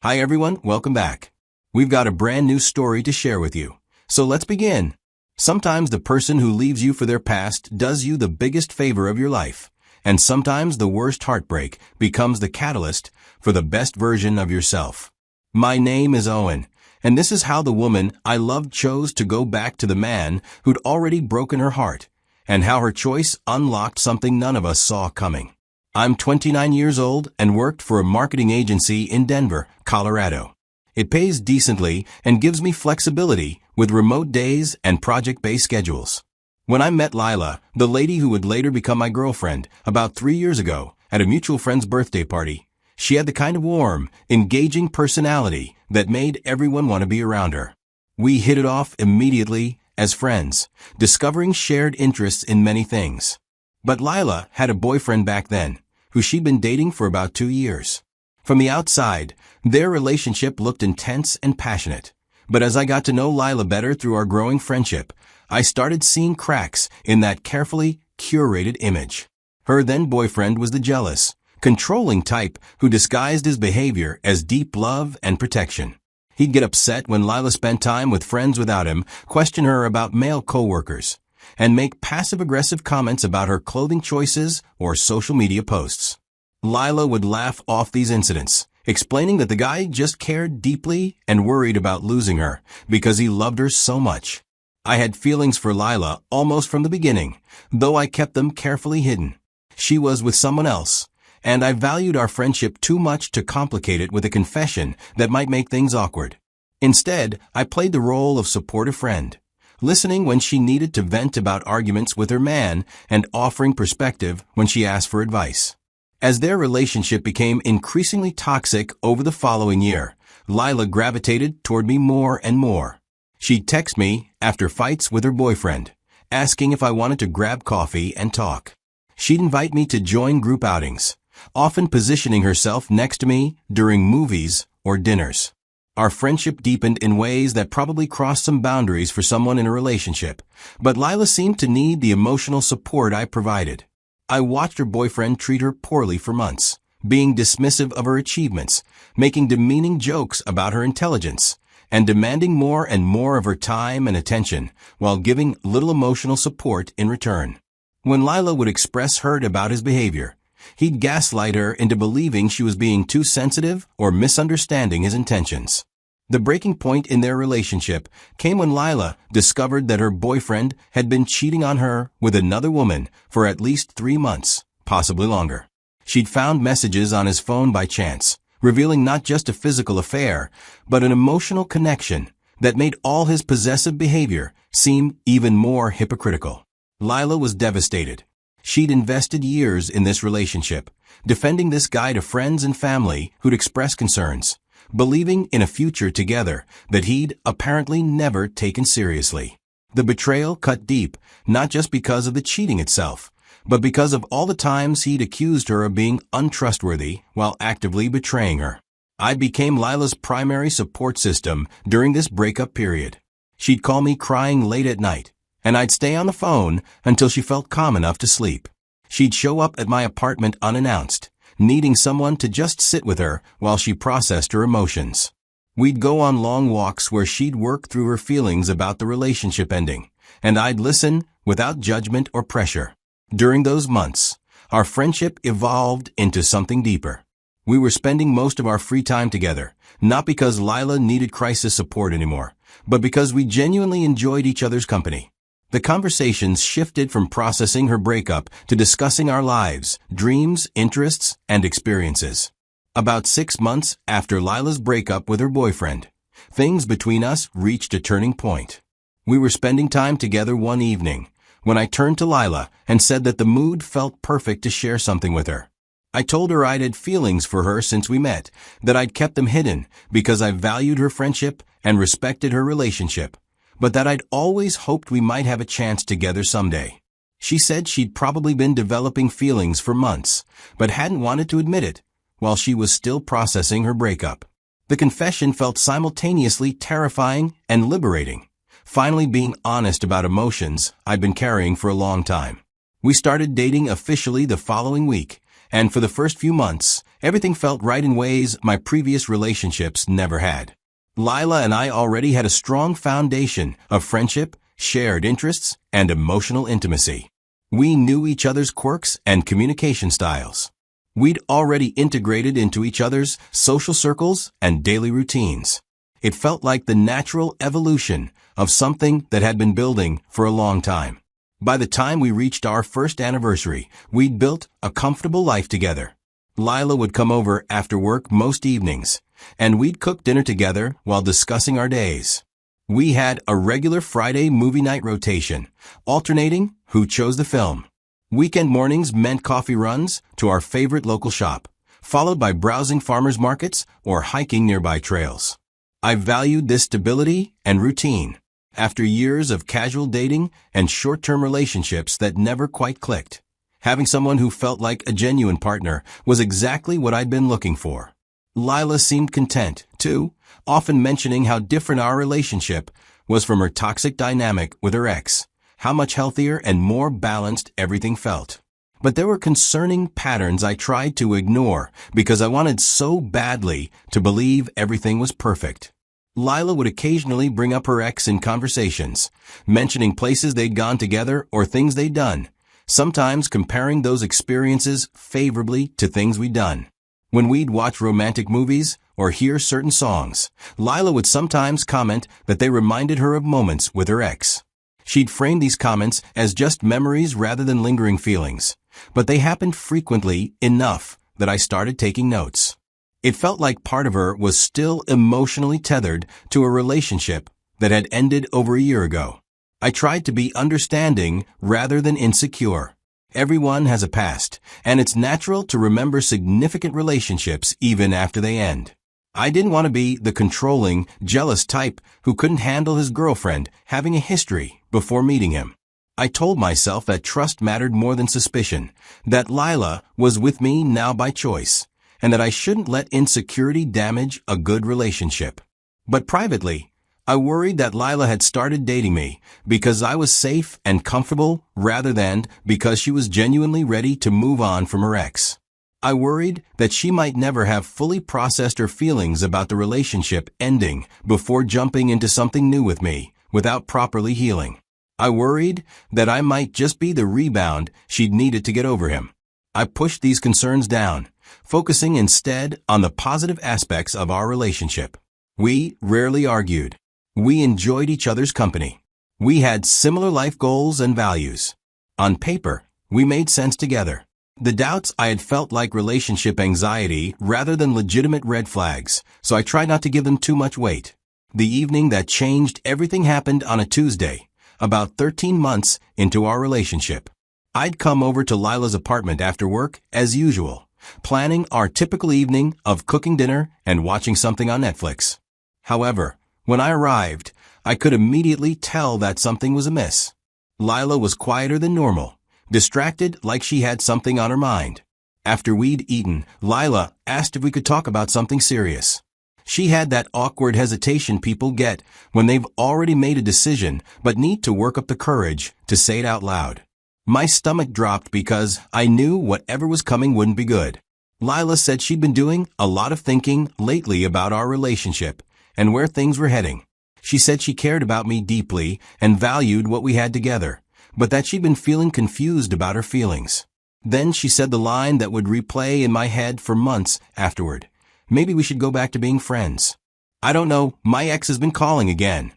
Hi everyone, welcome back. We've got a brand new story to share with you. So let's begin. Sometimes the person who leaves you for their past does you the biggest favor of your life. And sometimes the worst heartbreak becomes the catalyst for the best version of yourself. My name is Owen, and this is how the woman I loved chose to go back to the man who'd already broken her heart, and how her choice unlocked something none of us saw coming. I'm 29 years old and worked for a marketing agency in Denver, Colorado. It pays decently and gives me flexibility with remote days and project-based schedules. When I met Lila, the lady who would later become my girlfriend, about 3 years ago, at a mutual friend's birthday party, she had the kind of warm, engaging personality that made everyone want to be around her. We hit it off immediately as friends, discovering shared interests in many things. But Lila had a boyfriend back then, who she'd been dating for about 2 years. From the outside, their relationship looked intense and passionate. But as I got to know Lila better through our growing friendship, I started seeing cracks in that carefully curated image. Her then boyfriend was the jealous, controlling type who disguised his behavior as deep love and protection. He'd get upset when Lila spent time with friends without him, question her about male coworkers, and make passive-aggressive comments about her clothing choices or social media posts. Lila would laugh off these incidents, explaining that the guy just cared deeply and worried about losing her because he loved her so much. I had feelings for Lila almost from the beginning, though I kept them carefully hidden. She was with someone else, and I valued our friendship too much to complicate it with a confession that might make things awkward. Instead, I played the role of supportive friend, listening when she needed to vent about arguments with her man and offering perspective when she asked for advice. As their relationship became increasingly toxic over the following year, Lila gravitated toward me more and more. She'd text me after fights with her boyfriend, asking if I wanted to grab coffee and talk. She'd invite me to join group outings, often positioning herself next to me during movies or dinners. Our friendship deepened in ways that probably crossed some boundaries for someone in a relationship, but Lila seemed to need the emotional support I provided. I watched her boyfriend treat her poorly for months, being dismissive of her achievements, making demeaning jokes about her intelligence, and demanding more and more of her time and attention while giving little emotional support in return. When Lila would express hurt about his behavior, he'd gaslight her into believing she was being too sensitive or misunderstanding his intentions. The breaking point in their relationship came when Lila discovered that her boyfriend had been cheating on her with another woman for at least 3 months, possibly longer. She'd found messages on his phone by chance, revealing not just a physical affair, but an emotional connection that made all his possessive behavior seem even more hypocritical. Lila was devastated. She'd invested years in this relationship, defending this guy to friends and family who'd express concerns, believing in a future together that he'd apparently never taken seriously. The betrayal cut deep, not just because of the cheating itself, but because of all the times he'd accused her of being untrustworthy while actively betraying her. I became Lila's primary support system during this breakup period. She'd call me crying late at night, and I'd stay on the phone until she felt calm enough to sleep. She'd show up at my apartment unannounced, needing someone to just sit with her while she processed her emotions. We'd go on long walks where she'd work through her feelings about the relationship ending, and I'd listen without judgment or pressure. During those months, our friendship evolved into something deeper. We were spending most of our free time together, not because Lila needed crisis support anymore, but because we genuinely enjoyed each other's company. The conversations shifted from processing her breakup to discussing our lives, dreams, interests, and experiences. About 6 months after Lila's breakup with her boyfriend, things between us reached a turning point. We were spending time together one evening when I turned to Lila and said that the mood felt perfect to share something with her. I told her I'd had feelings for her since we met, that I'd kept them hidden because I valued her friendship and respected her relationship, but that I'd always hoped we might have a chance together someday. She said she'd probably been developing feelings for months, but hadn't wanted to admit it, while she was still processing her breakup. The confession felt simultaneously terrifying and liberating, finally being honest about emotions I'd been carrying for a long time. We started dating officially the following week, and for the first few months, Everything felt right in ways my previous relationships never had. Lila and I already had a strong foundation of friendship, shared interests, and emotional intimacy. We knew each other's quirks and communication styles. We'd already integrated into each other's social circles and daily routines. It felt like the natural evolution of something that had been building for a long time. By the time we reached our first anniversary, we'd built a comfortable life together. Lila would come over after work most evenings, and we'd cook dinner together while discussing our days. We had a regular Friday movie night rotation, alternating who chose the film. Weekend mornings meant coffee runs to our favorite local shop, followed by browsing farmers markets or hiking nearby trails. I valued this stability and routine. After years of casual dating and short-term relationships that never quite clicked, having someone who felt like a genuine partner was exactly what I'd been looking for. Lila seemed content, too, often mentioning how different our relationship was from her toxic dynamic with her ex, how much healthier and more balanced everything felt. But there were concerning patterns I tried to ignore because I wanted so badly to believe everything was perfect. Lila would occasionally bring up her ex in conversations, mentioning places they'd gone together or things they'd done, sometimes comparing those experiences favorably to things we'd done. When we'd watch romantic movies or hear certain songs, Lila would sometimes comment that they reminded her of moments with her ex. She'd frame these comments as just memories rather than lingering feelings, but they happened frequently enough that I started taking notes. It felt like part of her was still emotionally tethered to a relationship that had ended over a year ago. I tried to be understanding rather than insecure. Everyone has a past, and it's natural to remember significant relationships even after they end. I didn't want to be the controlling, jealous type who couldn't handle his girlfriend having a history before meeting him. I told myself that trust mattered more than suspicion, that Lila was with me now by choice, and that I shouldn't let insecurity damage a good relationship. But privately, I worried that Lila had started dating me because I was safe and comfortable rather than because she was genuinely ready to move on from her ex. I worried that she might never have fully processed her feelings about the relationship ending before jumping into something new with me without properly healing. I worried that I might just be the rebound she'd needed to get over him. I pushed these concerns down, focusing instead on the positive aspects of our relationship. We rarely argued. We enjoyed each other's company. We had similar life goals and values. On paper, we made sense together. The doubts I had felt like relationship anxiety rather than legitimate red flags, so I tried not to give them too much weight. The evening that changed everything happened on a Tuesday, about 13 months into our relationship. I'd come over to Lila's apartment after work, as usual, planning our typical evening of cooking dinner and watching something on Netflix. However, when I arrived, I could immediately tell that something was amiss. Lila was quieter than normal, distracted like she had something on her mind. After we'd eaten, Lila asked if we could talk about something serious. She had that awkward hesitation people get when they've already made a decision but need to work up the courage to say it out loud. My stomach dropped because I knew whatever was coming wouldn't be good. Lila said she'd been doing a lot of thinking lately about our relationship and where things were heading. She said she cared about me deeply and valued what we had together, but that she'd been feeling confused about her feelings. Then she said the line that would replay in my head for months afterward. Maybe we should go back to being friends. I don't know, my ex has been calling again.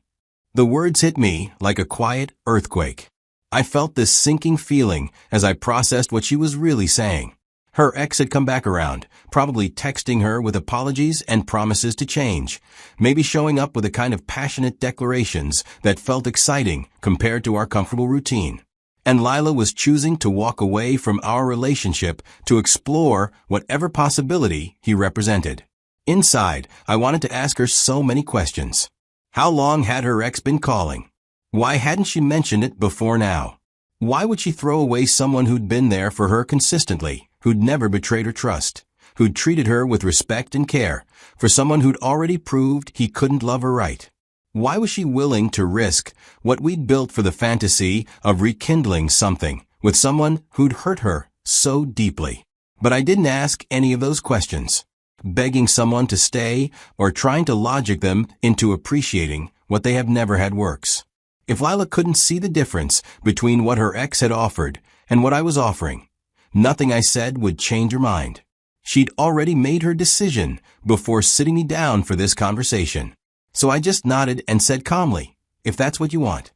The words hit me like a quiet earthquake. I felt this sinking feeling as I processed what she was really saying. Her ex had come back around, probably texting her with apologies and promises to change, maybe showing up with a kind of passionate declarations that felt exciting compared to our comfortable routine. And Lila was choosing to walk away from our relationship to explore whatever possibility he represented. Inside, I wanted to ask her so many questions. How long had her ex been calling? Why hadn't she mentioned it before now? Why would she throw away someone who'd been there for her consistently, who'd never betrayed her trust, who'd treated her with respect and care, for someone who'd already proved he couldn't love her right? Why was she willing to risk what we'd built for the fantasy of rekindling something with someone who'd hurt her so deeply? But I didn't ask any of those questions, begging someone to stay or trying to logic them into appreciating what they have never had works. If Lila couldn't see the difference between what her ex had offered and what I was offering, nothing I said would change her mind. She'd already made her decision before sitting me down for this conversation. So I just nodded and said calmly, "If that's what you want."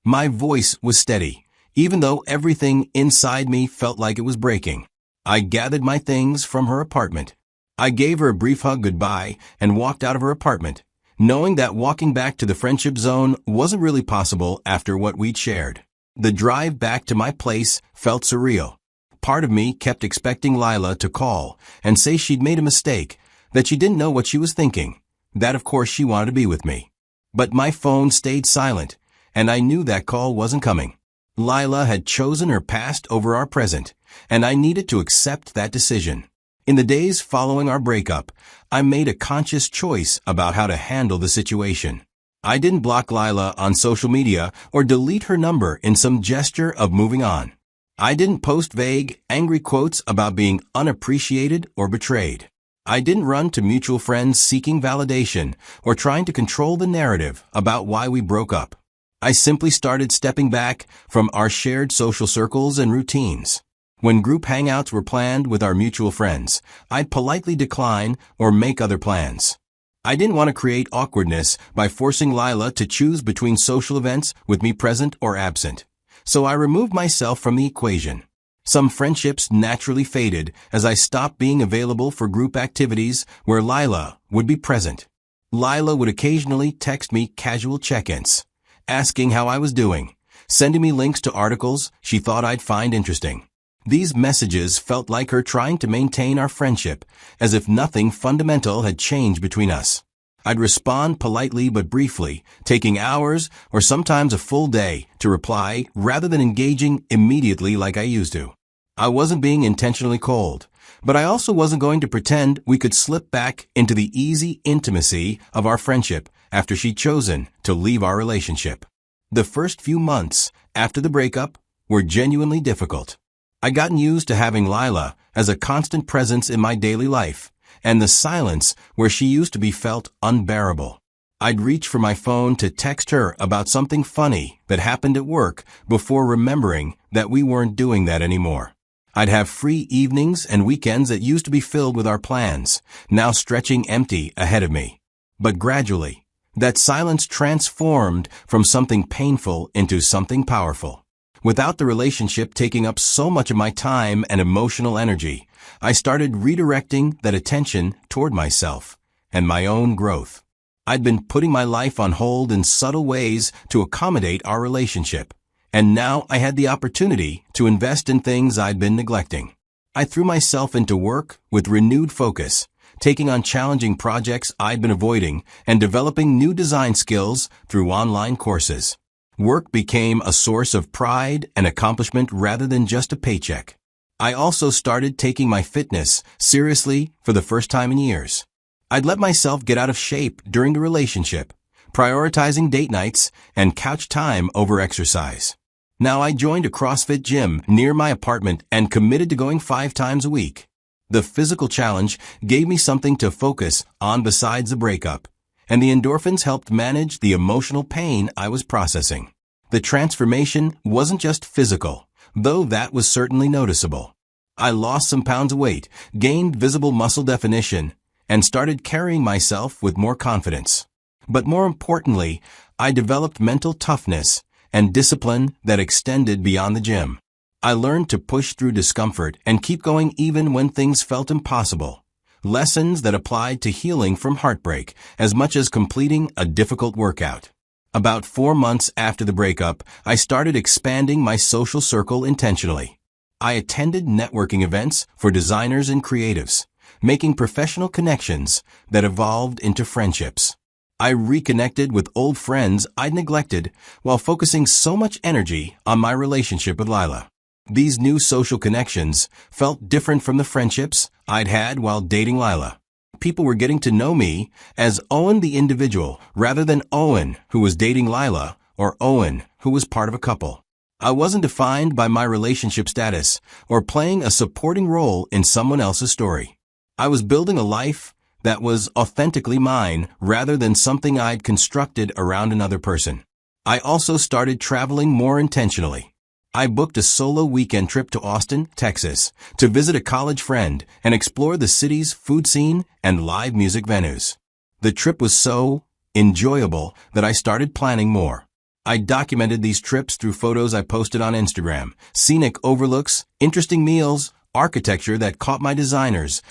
My voice was steady, even though everything inside me felt like it was breaking. I gathered my things from her apartment. I gave her a brief hug goodbye and walked out of her apartment, knowing that walking back to the friendship zone wasn't really possible after what we'd shared. The drive back to my place felt surreal. Part of me kept expecting Lila to call and say she'd made a mistake, that she didn't know what she was thinking, that of course she wanted to be with me. But my phone stayed silent, and I knew that call wasn't coming. Lila had chosen her past over our present, and I needed to accept that decision. In the days following our breakup, I made a conscious choice about how to handle the situation. I didn't block Lila on social media or delete her number in some gesture of moving on. I didn't post vague, angry quotes about being unappreciated or betrayed. I didn't run to mutual friends seeking validation or trying to control the narrative about why we broke up. I simply started stepping back from our shared social circles and routines. When group hangouts were planned with our mutual friends, I'd politely decline or make other plans. I didn't want to create awkwardness by forcing Lila to choose between social events with me present or absent. So I removed myself from the equation. Some friendships naturally faded as I stopped being available for group activities where Lila would be present. Lila would occasionally text me casual check-ins, asking how I was doing, sending me links to articles she thought I'd find interesting. These messages felt like her trying to maintain our friendship, as if nothing fundamental had changed between us. I'd respond politely but briefly, taking hours or sometimes a full day to reply rather than engaging immediately like I used to. I wasn't being intentionally cold, but I also wasn't going to pretend we could slip back into the easy intimacy of our friendship after she'd chosen to leave our relationship. The first few months after the breakup were genuinely difficult. I'd gotten used to having Lila as a constant presence in my daily life, and the silence where she used to be felt unbearable. I'd reach for my phone to text her about something funny that happened at work before remembering that we weren't doing that anymore. I'd have free evenings and weekends that used to be filled with our plans, now stretching empty ahead of me. But gradually, that silence transformed from something painful into something powerful. Without the relationship taking up so much of my time and emotional energy, I started redirecting that attention toward myself and my own growth. I'd been putting my life on hold in subtle ways to accommodate our relationship, and now I had the opportunity to invest in things I'd been neglecting. I threw myself into work with renewed focus, taking on challenging projects I'd been avoiding and developing new design skills through online courses. Work became a source of pride and accomplishment rather than just a paycheck. I also started taking my fitness seriously for the first time in years. I'd let myself get out of shape during the relationship, prioritizing date nights and couch time over exercise. Now I joined a CrossFit gym near my apartment and committed to going 5 times a week. The physical challenge gave me something to focus on besides the breakup, and the endorphins helped manage the emotional pain I was processing. The transformation wasn't just physical, though that was certainly noticeable. I lost some pounds of weight, gained visible muscle definition, and started carrying myself with more confidence. But more importantly, I developed mental toughness and discipline that extended beyond the gym. I learned to push through discomfort and keep going even when things felt impossible. Lessons that applied to healing from heartbreak as much as completing a difficult workout. About 4 months after the breakup, I started expanding my social circle intentionally. I attended networking events for designers and creatives, making professional connections that evolved into friendships. I reconnected with old friends I'd neglected while focusing so much energy on my relationship with Lila. These new social connections felt different from the friendships I'd had while dating Lila. People were getting to know me as Owen the individual rather than Owen who was dating Lila or Owen who was part of a couple. I wasn't defined by my relationship status or playing a supporting role in someone else's story. I was building a life that was authentically mine rather than something I'd constructed around another person. I also started traveling more intentionally. I booked a solo weekend trip to Austin, Texas, to visit a college friend and explore the city's food scene and live music venues. The trip was so enjoyable that I started planning more. I documented these trips through photos I posted on Instagram, scenic overlooks, interesting meals, architecture that caught my designers,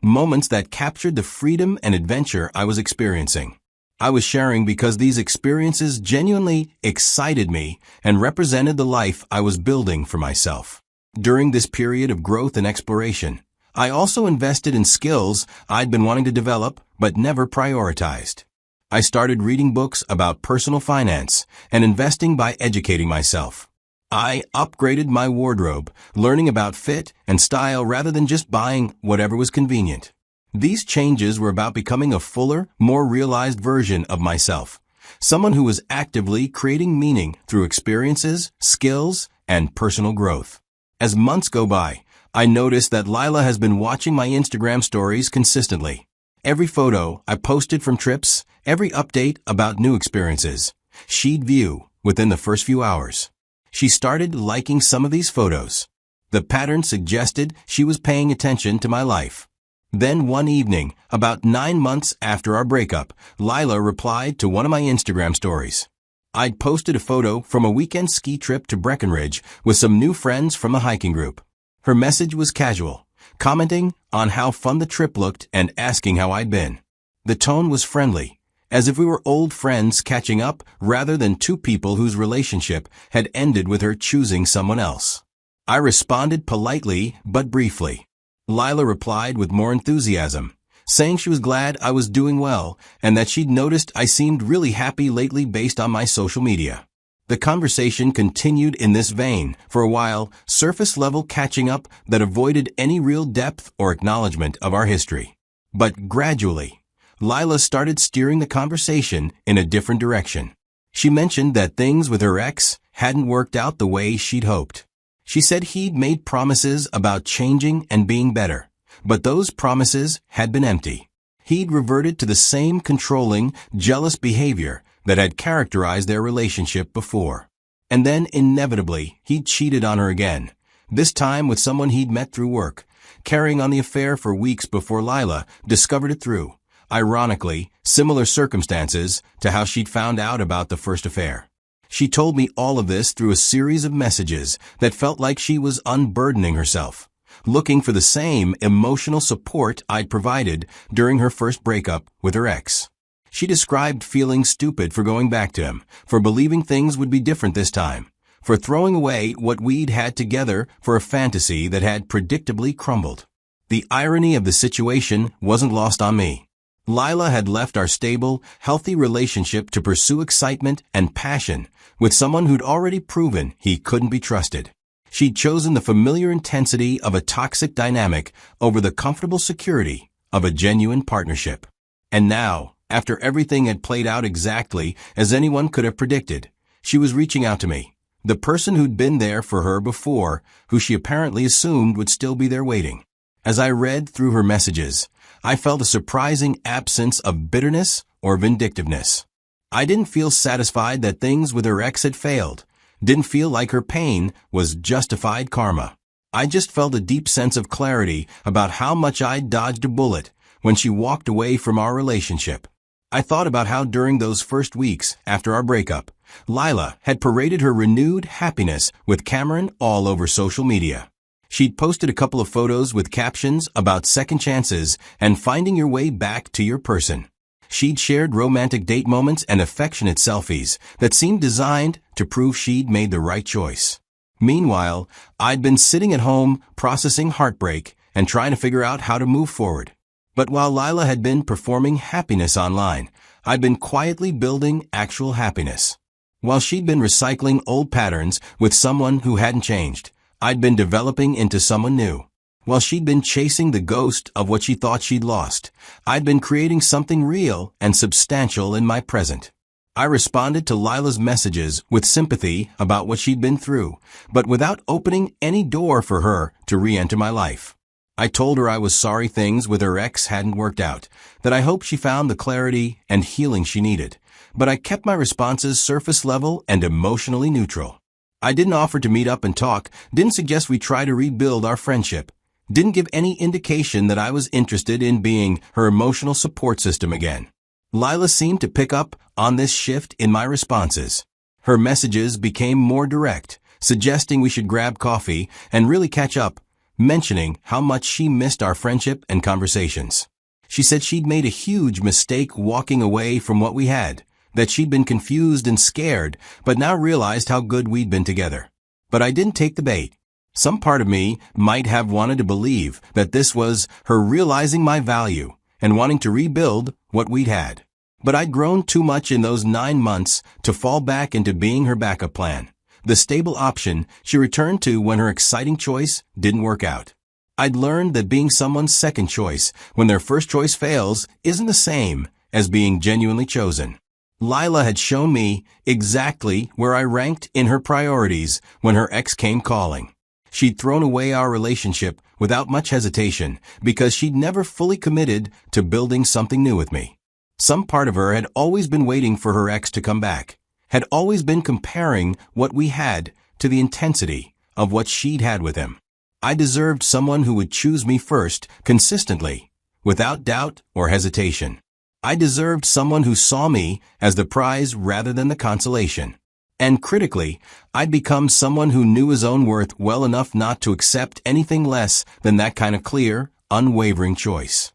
moments that captured the freedom and adventure I was experiencing. I was sharing because these experiences genuinely excited me and represented the life I was building for myself. During this period of growth and exploration, I also invested in skills I'd been wanting to develop but never prioritized. I started reading books about personal finance and investing by educating myself. I upgraded my wardrobe, learning about fit and style rather than just buying whatever was convenient. These changes were about becoming a fuller, more realized version of myself, someone who was actively creating meaning through experiences, skills, and personal growth. As months go by, I noticed that Lila has been watching my Instagram stories consistently. Every photo I posted from trips, every update about new experiences, she'd view within the first few hours. She started liking some of these photos. The pattern suggested she was paying attention to my life. Then one evening, about 9 months after our breakup, Lila replied to one of my Instagram stories. I'd posted a photo from a weekend ski trip to Breckenridge with some new friends from a hiking group. Her message was casual, commenting on how fun the trip looked and asking how I'd been. The tone was friendly, as if we were old friends catching up rather than two people whose relationship had ended with her choosing someone else. I responded politely but briefly. Lila replied with more enthusiasm, saying she was glad I was doing well and that she'd noticed I seemed really happy lately based on my social media. The conversation continued in this vein for a while, surface-level catching up that avoided any real depth or acknowledgement of our history. But gradually, Lila started steering the conversation in a different direction. She mentioned that things with her ex hadn't worked out the way she'd hoped. She said he'd made promises about changing and being better, but those promises had been empty. He'd reverted to the same controlling, jealous behavior that had characterized their relationship before. And then, inevitably, he'd cheated on her again, this time with someone he'd met through work, carrying on the affair for weeks before Lila discovered it through, ironically, similar circumstances to how she'd found out about the first affair. She told me all of this through a series of messages that felt like she was unburdening herself, looking for the same emotional support I'd provided during her first breakup with her ex. She described feeling stupid for going back to him, for believing things would be different this time, for throwing away what we'd had together for a fantasy that had predictably crumbled. The irony of the situation wasn't lost on me. Lila had left our stable, healthy relationship to pursue excitement and passion with someone who'd already proven he couldn't be trusted. She'd chosen the familiar intensity of a toxic dynamic over the comfortable security of a genuine partnership. And now, after everything had played out exactly as anyone could have predicted, she was reaching out to me, the person who'd been there for her before, who she apparently assumed would still be there waiting. As I read through her messages, I felt a surprising absence of bitterness or vindictiveness. I didn't feel satisfied that things with her ex had failed, didn't feel like her pain was justified karma. I just felt a deep sense of clarity about how much I'd dodged a bullet when she walked away from our relationship. I thought about how during those first weeks after our breakup, Lila had paraded her renewed happiness with Cameron all over social media. She'd posted a couple of photos with captions about second chances and finding your way back to your person. She'd shared romantic date moments and affectionate selfies that seemed designed to prove she'd made the right choice. Meanwhile, I'd been sitting at home processing heartbreak and trying to figure out how to move forward. But while Lila had been performing happiness online, I'd been quietly building actual happiness. While she'd been recycling old patterns with someone who hadn't changed, I'd been developing into someone new. While she'd been chasing the ghost of what she thought she'd lost, I'd been creating something real and substantial in my present. I responded to Lila's messages with sympathy about what she'd been through, but without opening any door for her to re-enter my life. I told her I was sorry things with her ex hadn't worked out, that I hoped she found the clarity and healing she needed, but I kept my responses surface level and emotionally neutral. I didn't offer to meet up and talk, didn't suggest we try to rebuild our friendship, didn't give any indication that I was interested in being her emotional support system again. Lila seemed to pick up on this shift in my responses. Her messages became more direct, suggesting we should grab coffee and really catch up, mentioning how much she missed our friendship and conversations. She said she'd made a huge mistake walking away from what we had, that she'd been confused and scared, but now realized how good we'd been together. But I didn't take the bait. Some part of me might have wanted to believe that this was her realizing my value and wanting to rebuild what we'd had. But I'd grown too much in those 9 months to fall back into being her backup plan, the stable option she returned to when her exciting choice didn't work out. I'd learned that being someone's second choice when their first choice fails isn't the same as being genuinely chosen. Lila had shown me exactly where I ranked in her priorities when her ex came calling. She'd thrown away our relationship without much hesitation because she'd never fully committed to building something new with me. Some part of her had always been waiting for her ex to come back, had always been comparing what we had to the intensity of what she'd had with him. I deserved someone who would choose me first, consistently, without doubt or hesitation. I deserved someone who saw me as the prize rather than the consolation. And critically, I'd become someone who knew his own worth well enough not to accept anything less than that kind of clear, unwavering choice.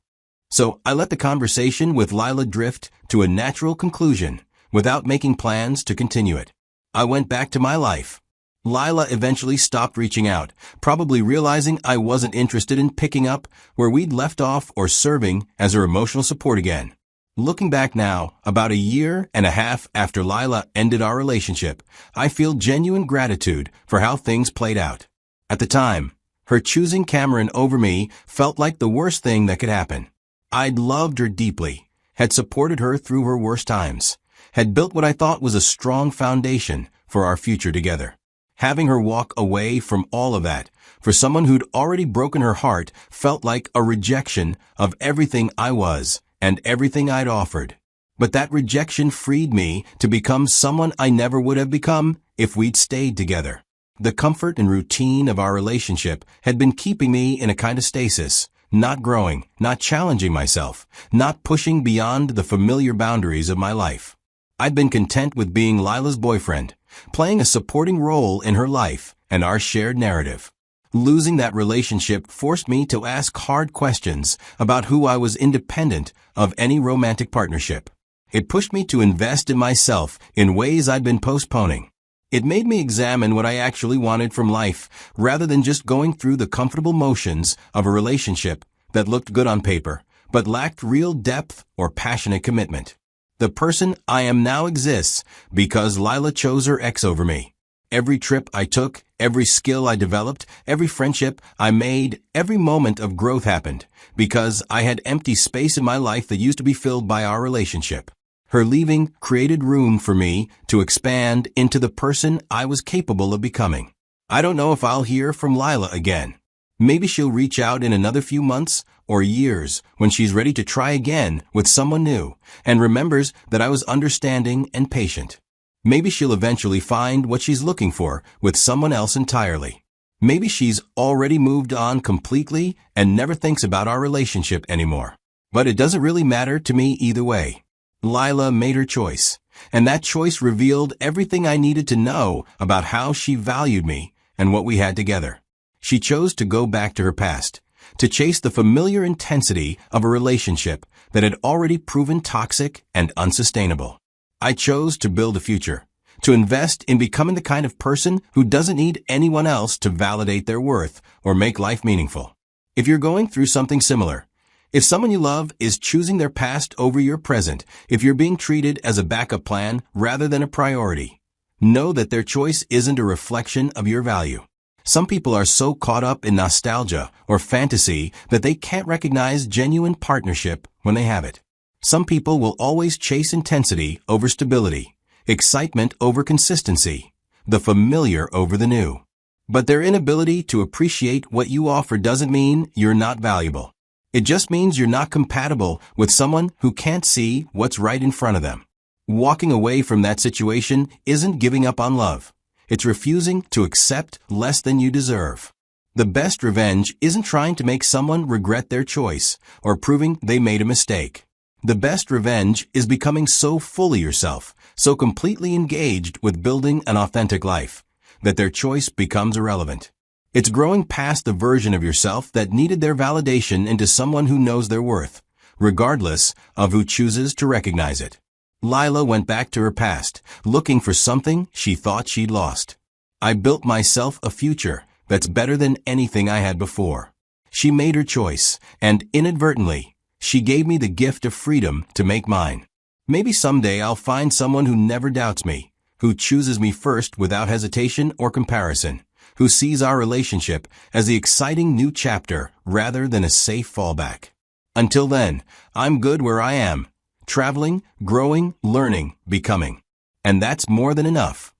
So I let the conversation with Lila drift to a natural conclusion without making plans to continue it. I went back to my life. Lila eventually stopped reaching out, probably realizing I wasn't interested in picking up where we'd left off or serving as her emotional support again. Looking back now, about 1.5 years after Lila ended our relationship, I feel genuine gratitude for how things played out. At the time, her choosing Cameron over me felt like the worst thing that could happen. I'd loved her deeply, had supported her through her worst times, had built what I thought was a strong foundation for our future together. Having her walk away from all of that, for someone who'd already broken her heart, felt like a rejection of everything I was and everything I'd offered. But that rejection freed me to become someone I never would have become if we'd stayed together. The comfort and routine of our relationship had been keeping me in a kind of stasis, not growing, not challenging myself, not pushing beyond the familiar boundaries of my life. I'd been content with being Lila's boyfriend, playing a supporting role in her life and our shared narrative. Losing that relationship forced me to ask hard questions about who I was independent of any romantic partnership. It pushed me to invest in myself in ways I'd been postponing. It made me examine what I actually wanted from life rather than just going through the comfortable motions of a relationship that looked good on paper but lacked real depth or passionate commitment. The person I am now exists because Lila chose her ex over me. Every trip I took, every skill I developed, every friendship I made, every moment of growth happened because I had empty space in my life that used to be filled by our relationship. Her leaving created room for me to expand into the person I was capable of becoming. I don't know if I'll hear from Lila again. Maybe she'll reach out in another few months or years when she's ready to try again with someone new and remembers that I was understanding and patient. Maybe she'll eventually find what she's looking for with someone else entirely. Maybe she's already moved on completely and never thinks about our relationship anymore. But it doesn't really matter to me either way. Lila made her choice, and that choice revealed everything I needed to know about how she valued me and what we had together. She chose to go back to her past, to chase the familiar intensity of a relationship that had already proven toxic and unsustainable. I chose to build a future, to invest in becoming the kind of person who doesn't need anyone else to validate their worth or make life meaningful. If you're going through something similar, if someone you love is choosing their past over your present, if you're being treated as a backup plan rather than a priority, know that their choice isn't a reflection of your value. Some people are so caught up in nostalgia or fantasy that they can't recognize genuine partnership when they have it. Some people will always chase intensity over stability, excitement over consistency, the familiar over the new. But their inability to appreciate what you offer doesn't mean you're not valuable. It just means you're not compatible with someone who can't see what's right in front of them. Walking away from that situation isn't giving up on love. It's refusing to accept less than you deserve. The best revenge isn't trying to make someone regret their choice or proving they made a mistake. The best revenge is becoming so full of yourself, so completely engaged with building an authentic life, that their choice becomes irrelevant. It's growing past the version of yourself that needed their validation into someone who knows their worth, regardless of who chooses to recognize it. Lila went back to her past, looking for something she thought she'd lost. I built myself a future that's better than anything I had before. She made her choice, and inadvertently, she gave me the gift of freedom to make mine. Maybe someday I'll find someone who never doubts me, who chooses me first without hesitation or comparison, who sees our relationship as the exciting new chapter rather than a safe fallback. Until then, I'm good where I am, traveling, growing, learning, becoming. And that's more than enough.